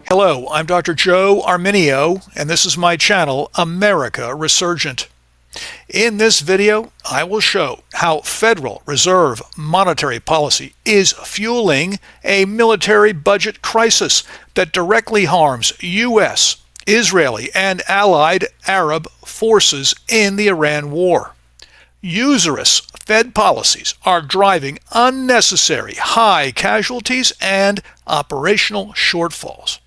Hello, I'm Dr. Joe Arminio, and this is my channel, America Resurgent. In this video, I will show how Federal Reserve monetary policy is fueling a military budget crisis that directly harms U.S., Israeli, and allied Arab forces in the Iran war. Usurious Fed policies are driving unnecessary high casualties and operational shortfalls.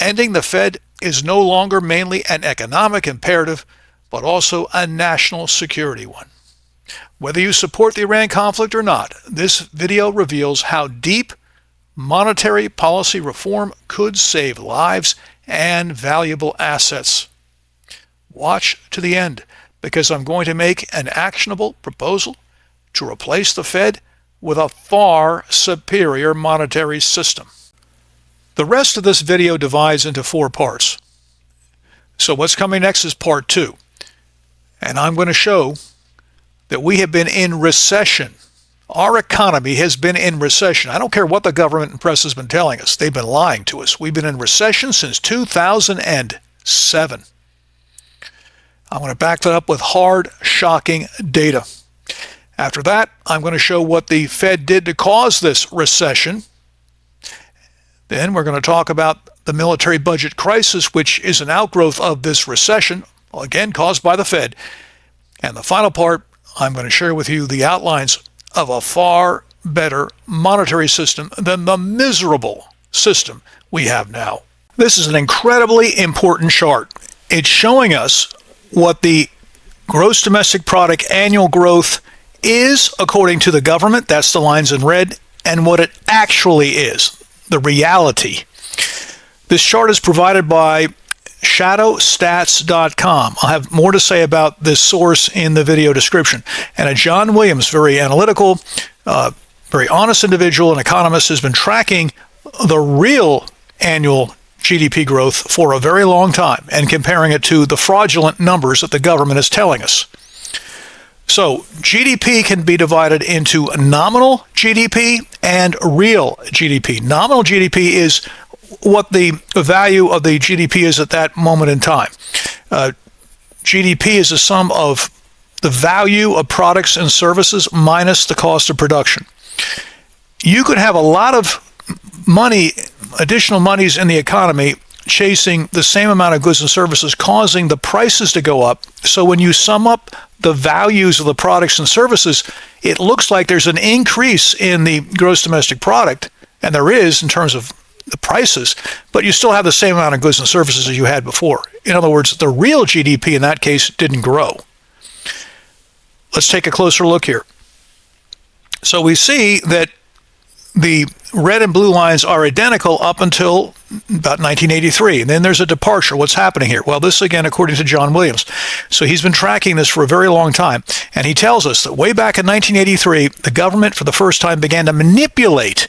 Ending the Fed is no longer mainly an economic imperative, but also a national security one. Whether you support the Iran conflict or not, this video reveals how deep monetary policy reform could save lives and valuable assets. Watch to the end, because I'm going to make an actionable proposal to replace the Fed with a far superior monetary system. The rest of this video divides into 4 parts. So what's coming next is part 2. And I'm going to show that we have been in recession. Our economy has been in recession. I don't care what the government and press has been telling us. They've been lying to us. We've been in recession since 2007. I'm going to back that up with hard, shocking data. After that, I'm going to show what the Fed did to cause this recession. Then we're going to talk about the military budget crisis, which is an outgrowth of this recession, again caused by the Fed. And the final part, I'm going to share with you the outlines of a far better monetary system than the miserable system we have now. This is an incredibly important chart. It's showing us what the gross domestic product annual growth is according to the government, that's the lines in red, and what it actually is, the reality. This chart is provided by shadowstats.com. I'll have more to say about this source in the video description. And a John Williams, very analytical, very honest individual, an economist, has been tracking the real annual GDP growth for a very long time and comparing it to the fraudulent numbers that the government is telling us. So GDP can be divided into nominal GDP and real GDP. Nominal GDP is what the value of the GDP is at that moment in time. GDP is a sum of the value of products and services minus the cost of production. You could have a lot of money, additional monies in the economy, chasing the same amount of goods and services, causing the prices to go up. So when you sum up the values of the products and services, it looks like there's an increase in the gross domestic product, and there is in terms of the prices, but you still have the same amount of goods and services as you had before. In other words, the real GDP in that case didn't grow. Let's take a closer look here. So we see that the red and blue lines are identical up until about 1983. And then there's a departure. What's happening here? Well, this again, according to John Williams. So he's been tracking this for a very long time. And he tells us that way back in 1983, the government for the first time began to manipulate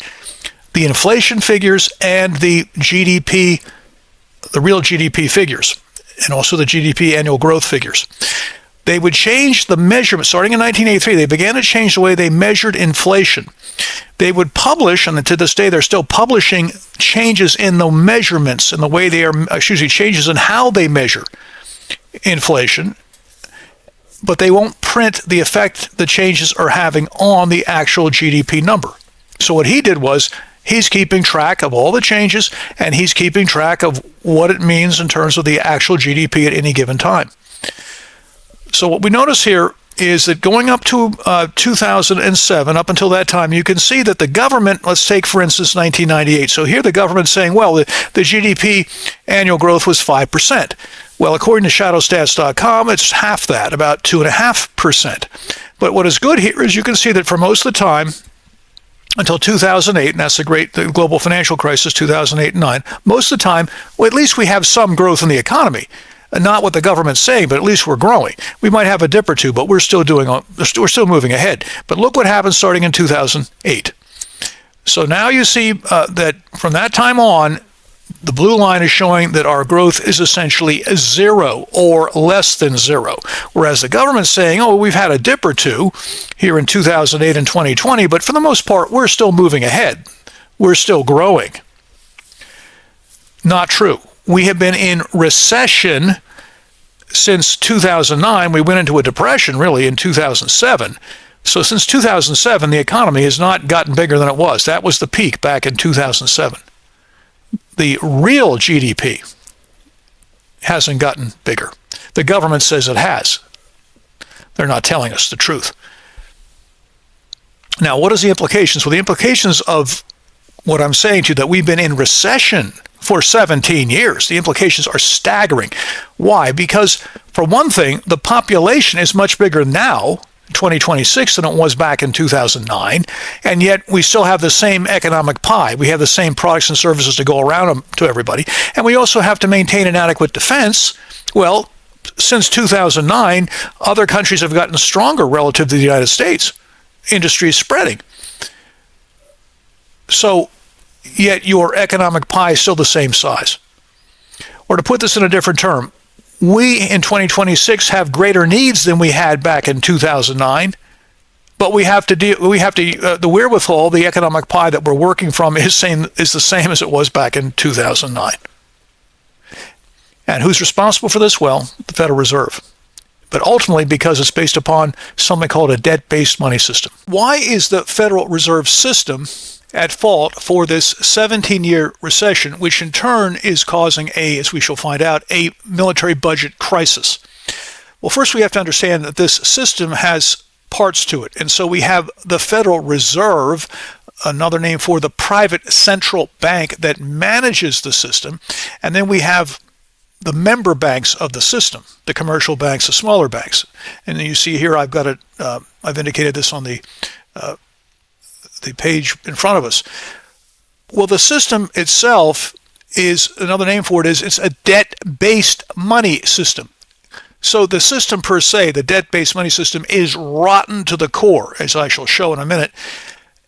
the inflation figures and the GDP, the real GDP figures, and also the GDP annual growth figures. They would change the measurement. Starting in 1983, they began to change the way they measured inflation. They would publish, and to this day they're still publishing changes in the measurements and the way they are, changes in how they measure inflation, but they won't print the effect the changes are having on the actual GDP number. So what he did was, he's keeping track of all the changes, and he's keeping track of what it means in terms of the actual GDP at any given time. So what we notice here is that going up to 2007, up until that time, you can see that the government, let's take, for instance, 1998. So here the government's saying, well, the GDP annual growth was 5%. Well, according to shadowstats.com, it's half that, about 2.5%. But what is good here is you can see that for most of the time, until 2008, and that's the global financial crisis, 2008 and 9, most of the time, well, at least we have some growth in the economy. Not what the government's saying, but at least we're growing. We might have a dip or two, but we're still moving ahead. But look what happened starting in 2008. So now you see that from that time on, The blue line is showing that our growth is essentially zero or less than zero, whereas the government's saying, oh, we've had a dip or two here in 2008 and 2020, but for the most part, we're still moving ahead. We're still growing. Not true. We have been in recession since 2009. We went into a depression really in 2007. So since 2007, the economy has not gotten bigger than it was. That was the peak back in 2007. The real GDP hasn't gotten bigger. The government says it has. They're not telling us the truth. Now, what is the implications? Well, the implications of what I'm saying to you, that we've been in recession for 17 years, the implications are staggering. Why? Because, for one thing, the population is much bigger now, 2026, than it was back in 2009, and yet we still have the same economic pie. We have the same products and services to go around to everybody, and we also have to maintain an adequate defense. Well, since 2009, other countries have gotten stronger relative to the United States. Industry is spreading. So, yet your economic pie is still the same size. Or to put this in a different term, we in 2026 have greater needs than we had back in 2009, but the wherewithal, the economic pie that we're working from is the same as it was back in 2009. And who's responsible for this? Well, the Federal Reserve. But ultimately, because it's based upon something called a debt-based money system. Why is the Federal Reserve System at fault for this 17-year recession, which in turn is causing as we shall find out, a military budget crisis? Well, first we have to understand that this system has parts to it. And so we have the Federal Reserve, another name for the private central bank that manages the system. And then we have the member banks of the system, the commercial banks, the smaller banks. And you see here, I've indicated this on the page in front of us. Well, the system itself is, another name for it is, it's a debt-based money system. So the system per se, the debt-based money system, is rotten to the core, as I shall show in a minute.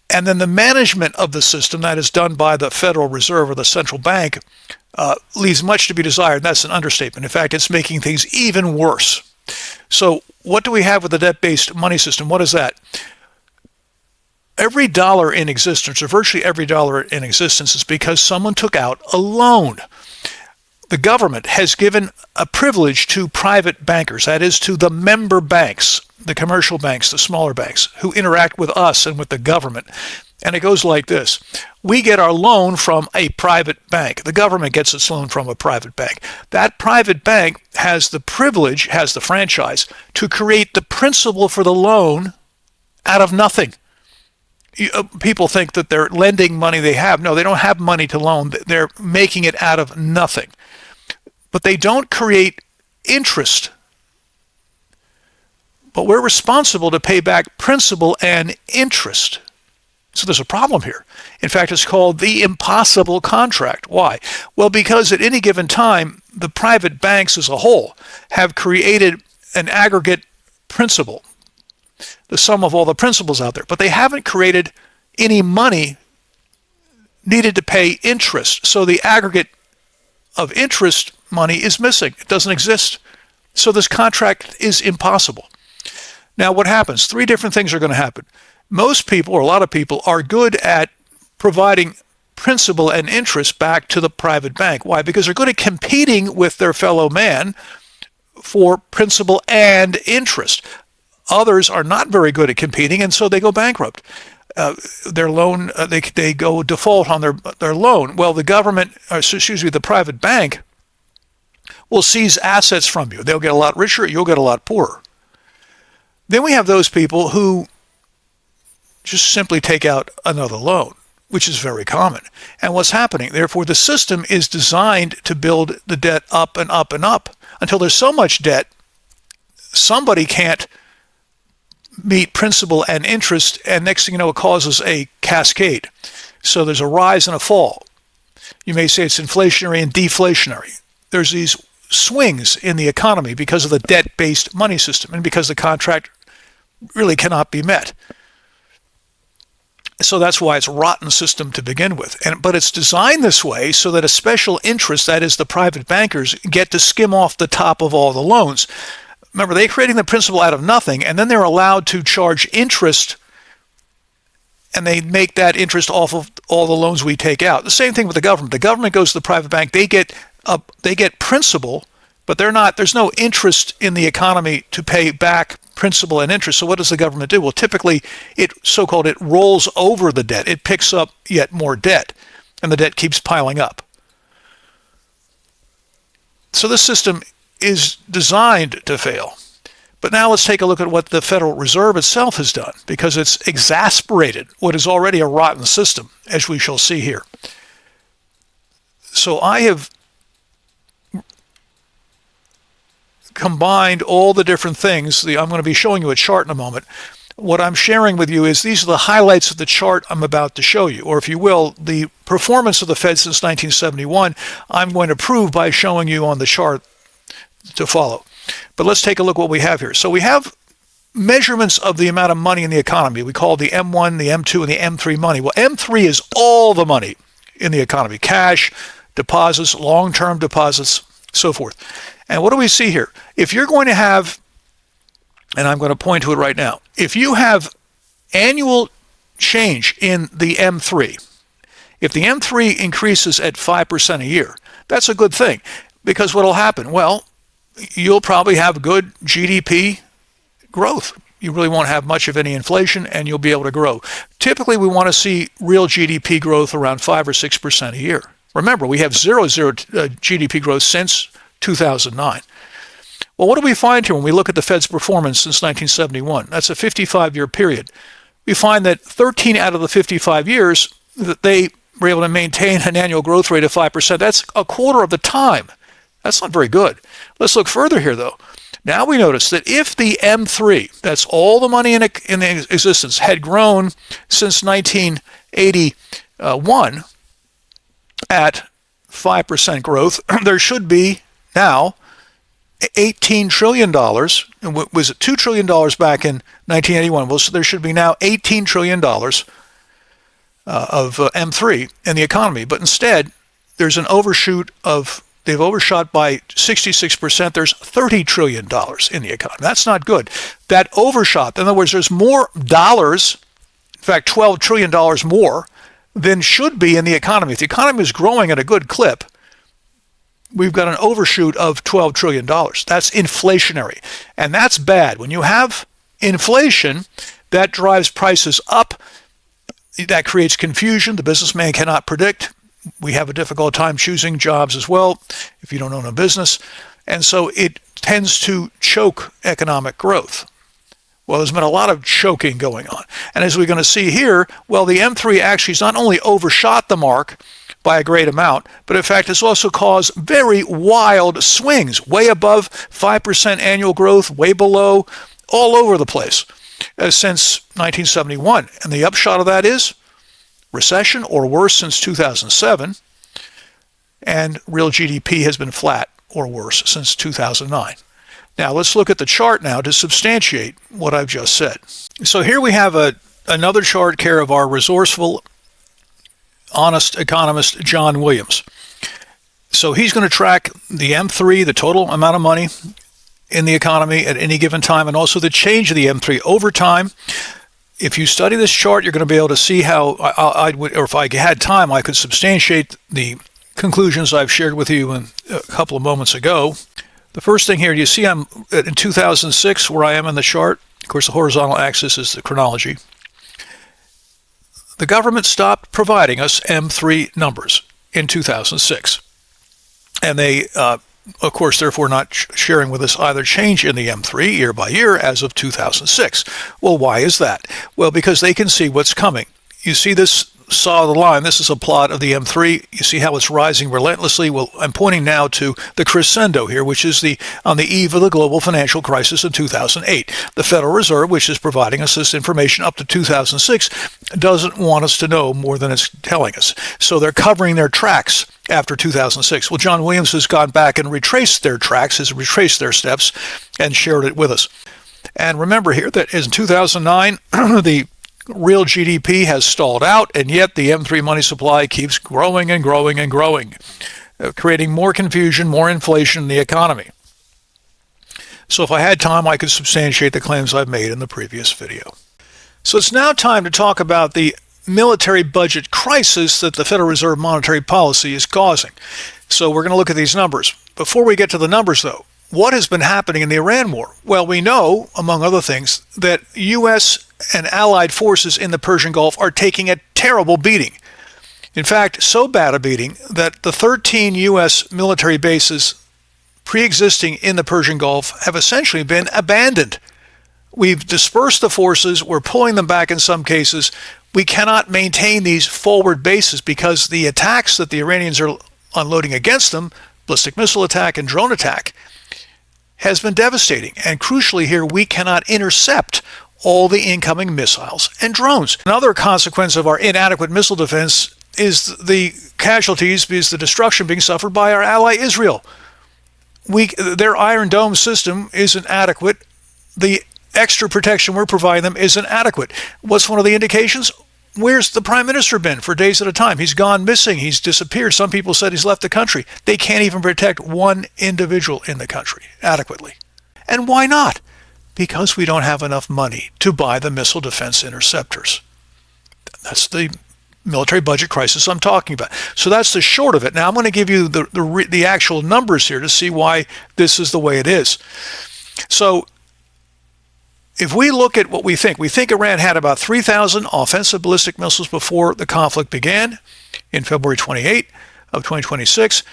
And then the management of the system, that is done by the Federal Reserve or the central bank, leaves much to be desired. That's an understatement. In fact, it's making things even worse. So what do we have with the debt-based money system? What is that? Every dollar in existence, or virtually every dollar in existence, is because someone took out a loan. The government has given a privilege to private bankers, that is, to the member banks, the commercial banks, the smaller banks, who interact with us and with the government. And it goes like this. We get our loan from a private bank. The government gets its loan from a private bank. That private bank has the privilege, has the franchise, to create the principal for the loan out of nothing. People think that they're lending money they have. No, they don't have money to loan. They're making it out of nothing. But they don't create interest. But we're responsible to pay back principal and interest. So there's a problem here. In fact, it's called the impossible contract. Why? Well, because at any given time, the private banks as a whole have created an aggregate principal, the sum of all the principals out there, but they haven't created any money needed to pay interest. So the aggregate of interest money is missing. It doesn't exist. So this contract is impossible. Now what happens? Three different things are going to happen. Most people, or a lot of people, are good at providing principal and interest back to the private bank. Why? Because they're good at competing with their fellow man for principal and interest. Others are not very good at competing, and so they go bankrupt. Their loan, they go default on their loan. Well, the private bank will seize assets from you. They'll get a lot richer, you'll get a lot poorer. Then we have those people who just simply take out another loan, which is very common. And what's happening? Therefore, the system is designed to build the debt up and up and up until there's so much debt, somebody can't meet principal and interest, and next thing you know, it causes a cascade. So there's a rise and a fall. You may say it's inflationary and deflationary. There's these swings in the economy because of the debt-based money system and because the contract really cannot be met. So that's why it's a rotten system to begin with. But it's designed this way so that a special interest, that is the private bankers, get to skim off the top of all the loans. Remember, they're creating the principal out of nothing, and then they're allowed to charge interest and they make that interest off of all the loans we take out. The same thing with the government. The government goes to the private bank. They get principal, but there's no interest in the economy to pay back principal and interest. So what does the government do? Well, typically it rolls over the debt. It picks up yet more debt, and the debt keeps piling up. So this system is designed to fail. But now let's take a look at what the Federal Reserve itself has done, because it's exasperated what is already a rotten system, as we shall see here. So I have combined all the different things. I'm going to be showing you a chart in a moment. What I'm sharing with you is these are the highlights of the chart I'm about to show you, or if you will, the performance of the Fed since 1971. I'm going to prove by showing you on the chart to follow. But let's take a look at what we have here. So we have measurements of the amount of money in the economy. We call the M1, the M2, and the M3 money. Well, M3 is all the money in the economy: cash, deposits, long-term deposits, so forth. And what do we see here? If you're going to have, and I'm going to point to it right now, if you have annual change in the M3, if the M3 increases at 5% a year, that's a good thing, because what will happen? Well, you'll probably have good GDP growth. You really won't have much of any inflation, and you'll be able to grow. Typically, we want to see real GDP growth around 5 or 6% a year. Remember, we have zero GDP growth since 2009. Well, what do we find here when we look at the Fed's performance since 1971? That's a 55-year period. We find that 13 out of the 55 years that they were able to maintain an annual growth rate of 5%. That's a quarter of the time. That's not very good. Let's look further here, though. Now we notice that if the M3, that's all the money in existence, had grown since 1981 at 5% growth, there should be now $18 trillion. Was it $2 trillion back in 1981? Well, so there should be now $18 trillion of M3 in the economy. But instead, there's an overshoot of, they've overshot by 66%. There's $30 trillion in the economy. That's not good. That overshot, in other words, there's more dollars, in fact, $12 trillion more than should be in the economy. If the economy is growing at a good clip, we've got an overshoot of $12 trillion. That's inflationary. And that's bad. When you have inflation, that drives prices up. That creates confusion. The businessman cannot predict. We have a difficult time choosing jobs as well if you don't own a business. And so it tends to choke economic growth. Well, there's been a lot of choking going on. And as we're going to see here, well, the M3 actually has not only overshot the mark by a great amount, but in fact it's also caused very wild swings, way above 5% annual growth, way below, all over the place since 1971. And the upshot of that is recession or worse since 2007, and real GDP has been flat or worse since 2009. Now let's look at the chart now to substantiate what I've just said. So here we have another chart care of our resourceful, honest economist, John Williams. So he's going to track the M3, the total amount of money in the economy at any given time, and also the change of the M3 over time. If you study this chart, you're going to be able to see how I would, or if I had time, I could substantiate the conclusions I've shared with you a couple of moments ago. The first thing here, you see I'm in 2006 where I am in the chart. Of course, the horizontal axis is the chronology. The government stopped providing us M3 numbers in 2006. And they, of course, therefore not sharing with us either change in the M3 year by year as of 2006. Well, why is that? Well, because they can see what's coming. You see this saw of the line. This is a plot of the M3. You see how it's rising relentlessly. Well, I'm pointing now to the crescendo here, which is on the eve of the global financial crisis in 2008. The Federal Reserve, which is providing us this information up to 2006, doesn't want us to know more than it's telling us. So they're covering their tracks after 2006. Well, John Williams has gone back and retraced their tracks, has retraced their steps, and shared it with us. And remember here that in 2009, the real GDP has stalled out, and yet the M3 money supply keeps growing and growing and growing, creating more confusion, more inflation in the economy. So if I had time, I could substantiate the claims I've made in the previous video. So it's now time to talk about the military budget crisis that the Federal Reserve monetary policy is causing. So we're going to look at these numbers. Before we get to the numbers, though, what has been happening in the Iran war? Well, we know, among other things, that U.S. and allied forces in the Persian Gulf are taking a terrible beating. In fact, so bad a beating that the 13 U.S. military bases pre-existing in the Persian Gulf have essentially been abandoned. We've dispersed the forces. We're pulling them back in some cases. We cannot maintain these forward bases because the attacks that the Iranians are unloading against them, ballistic missile attack and drone attack, has been devastating. And crucially here, we cannot intercept all the incoming missiles and drones. Another consequence of our inadequate missile defense is the casualties, is the destruction being suffered by our ally Israel. Their Iron Dome system isn't adequate. The extra protection we're providing them isn't adequate. What's one of the indications? Where's the prime minister been for days at a time? He's gone missing. He's disappeared. Some people said he's left the country. They can't even protect one individual in the country adequately. And why not? Because we don't have enough money to buy the missile defense interceptors. That's the military budget crisis I'm talking about. So that's the short of it. Now I'm going to give you the actual numbers here to see why this is the way it is. So if we look at what we think Iran had about 3,000 offensive ballistic missiles before the conflict began in February 28 of 2026.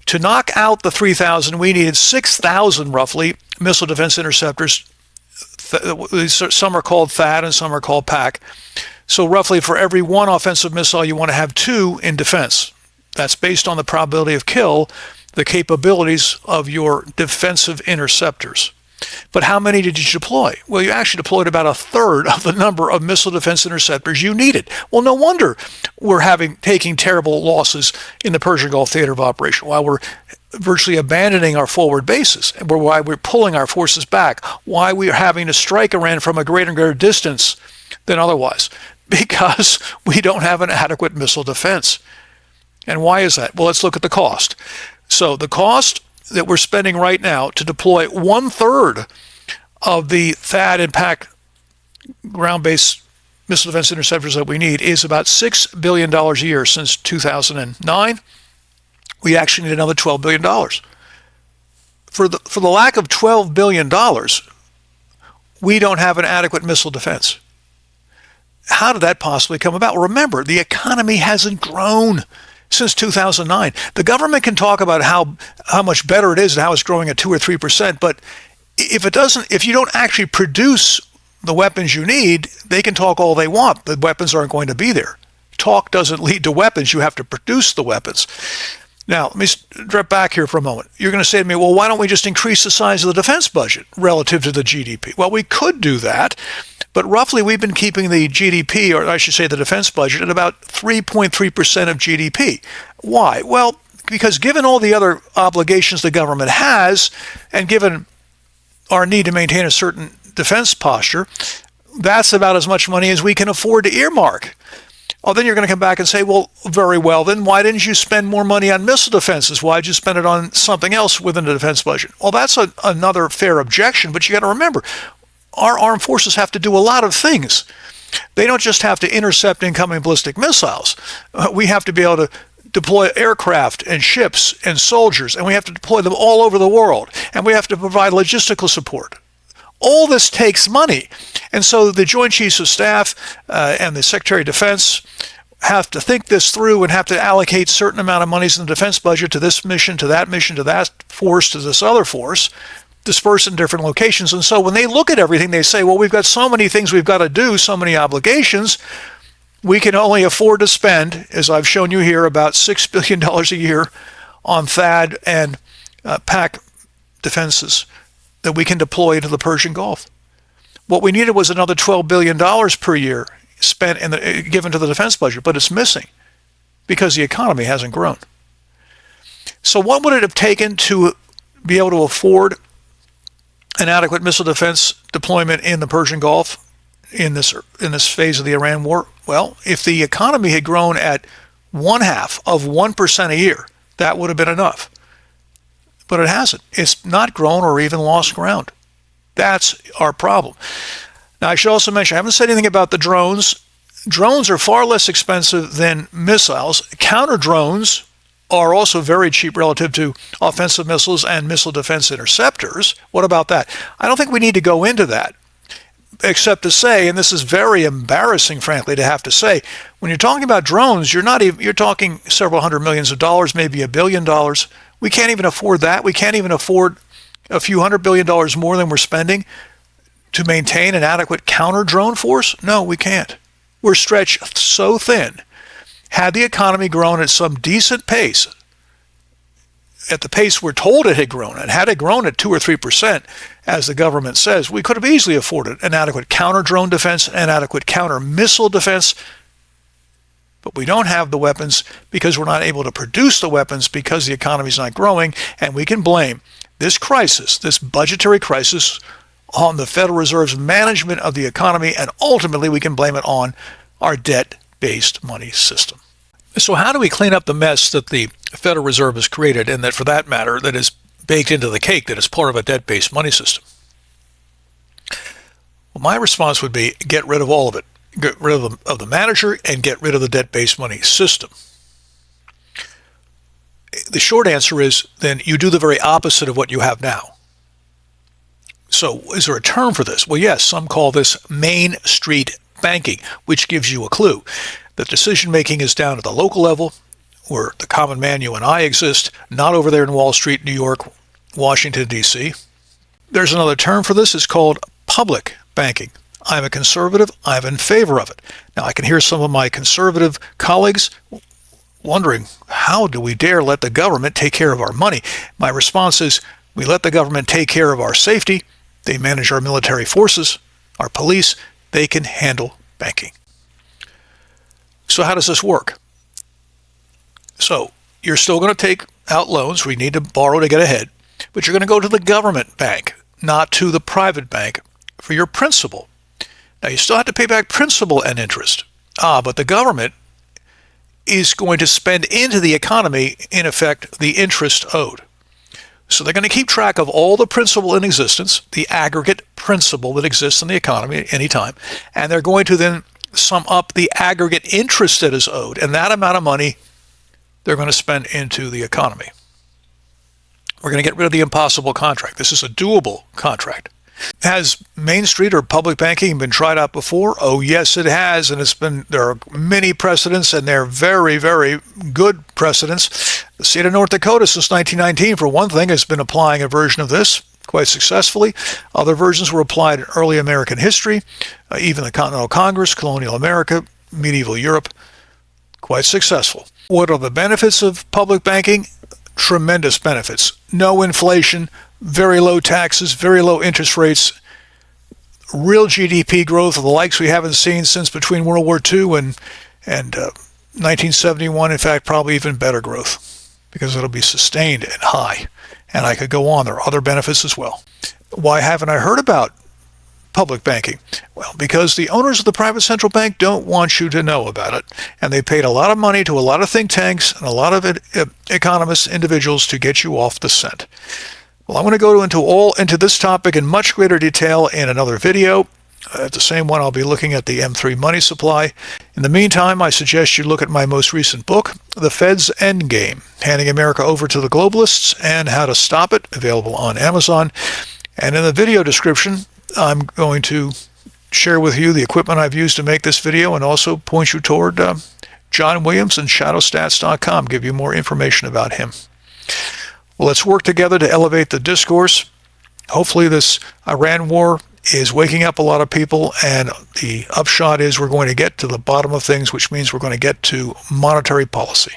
To knock out the 3,000, we needed 6,000 roughly missile defense interceptors. Some are called THAAD and some are called PAC. So roughly for every one offensive missile, you want to have two in defense. That's based on the probability of kill, the capabilities of your defensive interceptors. But how many did you deploy? Well, you actually deployed about a third of the number of missile defense interceptors you needed. Well, no wonder we're taking terrible losses in the Persian Gulf theater of operation, while we're virtually abandoning our forward bases, and why we're pulling our forces back, why we are having to strike Iran from a greater and greater distance than otherwise, because we don't have an adequate missile defense. And why is that? Well, let's look at the cost. So the cost that we're spending right now to deploy 1/3 of the THAAD and PAC ground-based missile defense interceptors that we need is about $6 billion a year since 2009. We actually need another $12 billion. For the lack of $12 billion, we don't have an adequate missile defense. How did that possibly come about? Well, remember, the economy hasn't grown since 2009. The government can talk about how much better it is and how it's growing at 2 or 3%, but if you don't actually produce the weapons you need, they can talk all they want. The weapons aren't going to be there. Talk doesn't lead to weapons. You have to produce the weapons. Now, let me drop back here for a moment. You're going to say to me, well, why don't we just increase the size of the defense budget relative to the GDP? Well, we could do that, but roughly we've been keeping the GDP, or I should say the defense budget, at about 3.3% of GDP. Why? Well, because given all the other obligations the government has, and given our need to maintain a certain defense posture, that's about as much money as we can afford to earmark. Oh, then you're going to come back and say, well, very well, then why didn't you spend more money on missile defenses? Why did you spend it on something else within the defense budget? Well, that's another fair objection, but you got to remember, our armed forces have to do a lot of things. They don't just have to intercept incoming ballistic missiles. We have to be able to deploy aircraft and ships and soldiers, and we have to deploy them all over the world, and we have to provide logistical support. All this takes money. And so the Joint Chiefs of Staff and the Secretary of Defense have to think this through and have to allocate certain amount of monies in the defense budget to this mission, to that force, to this other force, dispersed in different locations. And so when they look at everything, they say, well, we've got so many things we've got to do, so many obligations, we can only afford to spend, as I've shown you here, about $6 billion a year on THAAD and PAC defenses that we can deploy into the Persian Gulf. What we needed was another $12 billion per year spent given to the defense budget, but it's missing because the economy hasn't grown. So what would it have taken to be able to afford an adequate missile defense deployment in the Persian Gulf in this phase of the Iran war? Well, if the economy had grown at 1/2 of 1% a year, that would have been enough. But it hasn't. It's not grown or even lost ground. That's our problem. Now, I should also mention, I haven't said anything about the drones Drones are far less expensive than missiles. Counter drones are also very cheap relative to offensive missiles and missile defense interceptors. What about that? I don't think we need to go into that, except to say, and this is very embarrassing, frankly, to have to say, when you're talking about drones, you're talking several hundred millions of dollars, maybe $1 billion. We can't even afford that. We can't even afford a few $100 billion more than we're spending to maintain an adequate counter drone force. No, we can't. We're stretched so thin. Had the economy grown at some decent pace, at the pace we're told it had grown, and had it grown at 2 or 3%, as the government says, we could have easily afforded an adequate counter-drone defense and adequate counter-missile defense. But we don't have the weapons because we're not able to produce the weapons because the economy's not growing, and we can blame this crisis, this budgetary crisis, on the Federal Reserve's management of the economy, and ultimately we can blame it on our debt-based money system. So how do we clean up the mess that the Federal Reserve has created, and that, for that matter, that is baked into the cake, that is part of a debt-based money system? Well, my response would be get rid of all of it. Get rid of the manager and get rid of the debt-based money system. The short answer is then you do the very opposite of what you have now. So is there a term for this? Well, yes, some call this Main Street banking, which gives you a clue. The decision-making is down at the local level, where the common man, you and I, exist, not over there in Wall Street, New York, Washington, D.C. There's another term for this. It's called public banking. I'm a conservative. I'm in favor of it. Now, I can hear some of my conservative colleagues wondering, how do we dare let the government take care of our money? My response is, we let the government take care of our safety. They manage our military forces, our police. They can handle banking. So how does this work? So you're still going to take out loans. We need to borrow to get ahead. But you're going to go to the government bank, not to the private bank, for your principal. Now, you still have to pay back principal and interest. But the government is going to spend into the economy, in effect, the interest owed. So they're going to keep track of all the principal in existence, the aggregate principal that exists in the economy at any time, and they're going to then sum up the aggregate interest that is owed, and that amount of money they're going to spend into the economy. We're going to get rid of the impossible contract. This is a doable contract. Has Main Street or public banking been tried out before? Oh, yes, it has, and there are many precedents, and they're very, very good precedents. The state of North Dakota, since 1919, for one thing, has been applying a version of this quite successfully. Other versions were applied in early American history, even the Continental Congress, colonial America, medieval Europe, quite successful. What are the benefits of public banking? Tremendous benefits. No inflation, very low taxes, very low interest rates, real GDP growth of the likes we haven't seen since between World War II and 1971. In fact, probably even better growth, because it'll be sustained and high. And I could go on. There are other benefits as well. Why haven't I heard about public banking? Well, because the owners of the private central bank don't want you to know about it. And they paid a lot of money to a lot of think tanks and a lot of economists, individuals, to get you off the scent. Well, I'm going to go into this topic in much greater detail in another video. The same one, I'll be looking at the M3 money supply. In the meantime, I suggest you look at my most recent book, The Fed's Endgame, Handing America Over to the Globalists and How to Stop It, available on Amazon. And in the video description, I'm going to share with you the equipment I've used to make this video, and also point you toward John Williams and shadowstats.com, give you more information about him. Well, let's work together to elevate the discourse. Hopefully this Iran war is waking up a lot of people, and the upshot is we're going to get to the bottom of things, which means we're going to get to monetary policy.